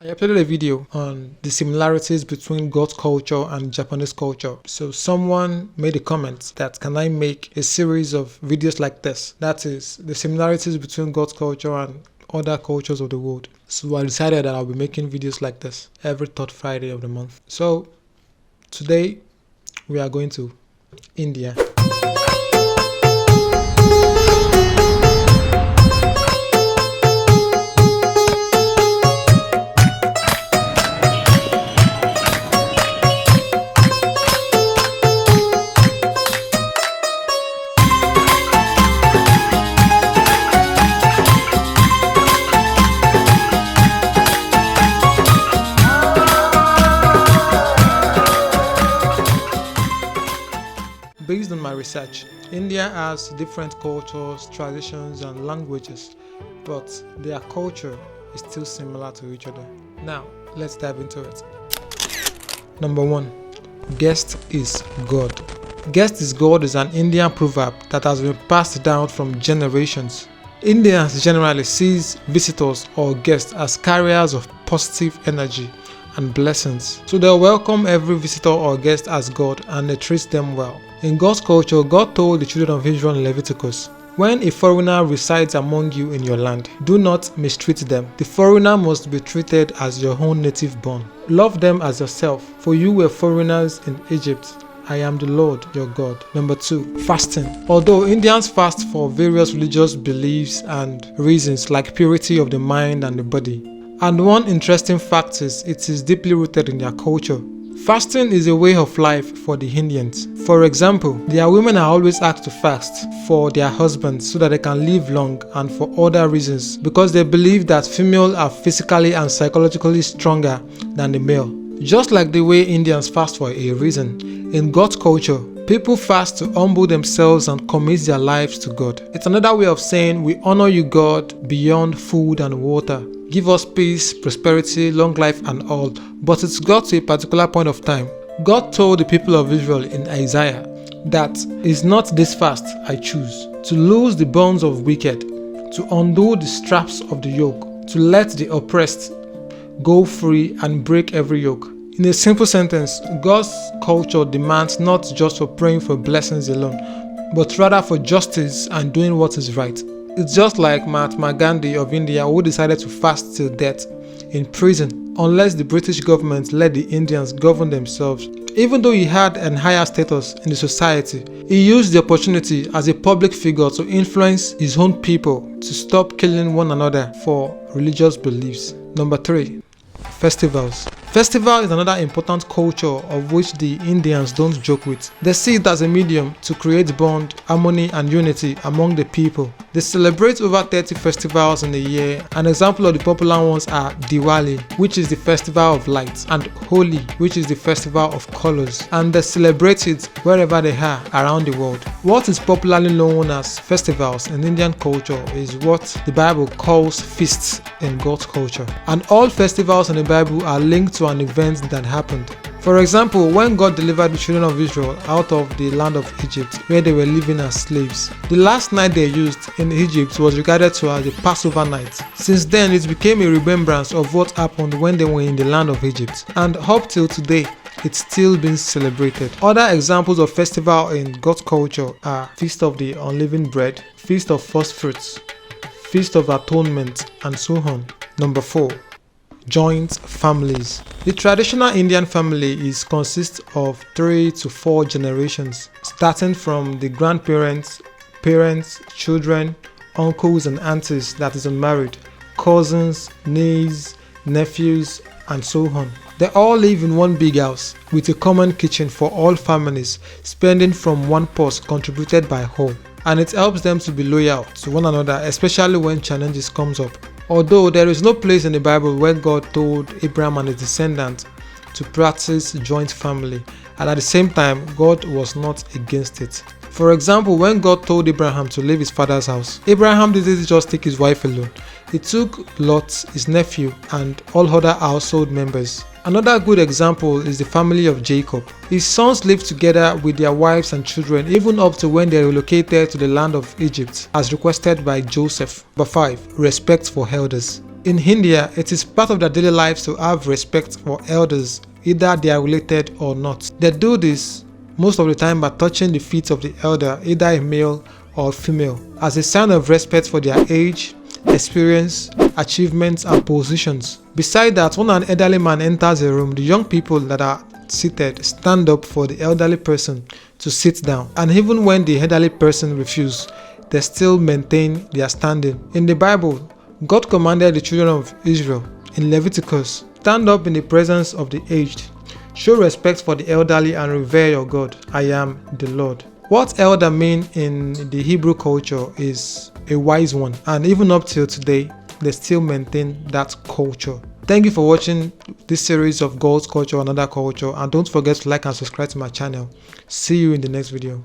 I uploaded a video on the similarities between God's culture and Japanese culture. So someone made a comment that can I make a series of videos like this? That is the similarities between God's culture and other cultures of the world. So I decided that I'll be making videos like this every third Friday of the month. So today we are going to India. Based on my research, India has different cultures, traditions, and languages, but their culture is still similar to each other. Now, let's dive into it. Number 1. Guest is God. Guest is God is an Indian proverb that has been passed down from generations. Indians generally see visitors or guests as carriers of positive energy and blessings. So they welcome every visitor or guest as God and they treat them well. In God's culture, God told the children of Israel in Leviticus, "When a foreigner resides among you in your land, do not mistreat them. The foreigner must be treated as your own native born. Love them as yourself, for you were foreigners in Egypt. I am the Lord your God." Number 2. Fasting. Although Indians fast for various religious beliefs and reasons like purity of the mind and the body. And one interesting fact is it is deeply rooted in their culture. Fasting is a way of life for the Indians. For example, their women are always asked to fast for their husbands so that they can live long and for other reasons because they believe that females are physically and psychologically stronger than the male. Just like the way Indians fast for a reason, in God's culture, people fast to humble themselves and commit their lives to God. It's another way of saying we honor you, God, beyond food and water. Give us peace, prosperity, long life and all. But it's got to a particular point of time. God told the people of Israel in Isaiah that it's not this fast I choose. To loose the bonds of wicked, to undo the straps of the yoke, to let the oppressed go free and break every yoke. In a simple sentence, God's culture demands not just for praying for blessings alone, but rather for justice and doing what is right. It's just like Mahatma Gandhi of India who decided to fast till death in prison unless the British government let the Indians govern themselves. Even though he had a higher status in the society, he used the opportunity as a public figure to influence his own people to stop killing one another for religious beliefs. Number 3. Festivals. Festival is another important culture of which the Indians don't joke with. They see it as a medium to create bond, harmony and unity among the people. They celebrate over 30 festivals in a year. An example of the popular ones are Diwali, which is the festival of lights, and Holi, which is the festival of colors. And they celebrate it wherever they are around the world. What is popularly known as festivals in Indian culture is what the Bible calls feasts in God's culture. And all festivals in the Bible are linked to an event that happened. For example, when God delivered the children of Israel out of the land of Egypt, where they were living as slaves, the last night they used in Egypt was regarded to as the Passover night. Since then, it became a remembrance of what happened when they were in the land of Egypt, and up till today, it's still being celebrated. Other examples of festival in God's culture are Feast of the Unleavened Bread, Feast of First Fruits, Feast of Atonement, and so on. Number 4. Joint families. The traditional Indian family consists of 3 to 4 generations, starting from the grandparents, parents, children, uncles and aunties that is unmarried, cousins, nieces, nephews, and so on. They all live in one big house with a common kitchen for all families, spending from one purse contributed by all. And it helps them to be loyal to one another, especially when challenges comes up. Although there is no place in the Bible where God told Abraham and his descendants to practice joint family, and at the same time, God was not against it. For example, when God told Abraham to leave his father's house, Abraham didn't just take his wife alone. He took Lot, his nephew, and all other household members. Another good example is the family of Jacob. His sons lived together with their wives and children even up to when they relocated to the land of Egypt as requested by Joseph. Number 5. Respect for elders. In India, it is part of their daily lives to have respect for elders, either they are related or not. They do this most of the time by touching the feet of the elder, either a male or female, as a sign of respect for their age, experience, achievements, and positions. Besides that, when an elderly man enters a room, the young people that are seated stand up for the elderly person to sit down, and even when the elderly person refuses, they still maintain their standing. In the Bible, God commanded the children of Israel in Leviticus, stand up in the presence of the aged, show respect for the elderly and revere your God. I am the Lord. What elder mean in the Hebrew culture is a wise one, and even up till today, they still maintain that culture. Thank you for watching this series of God's Culture, Another Culture, and don't forget to like and subscribe to my channel. See you in the next video.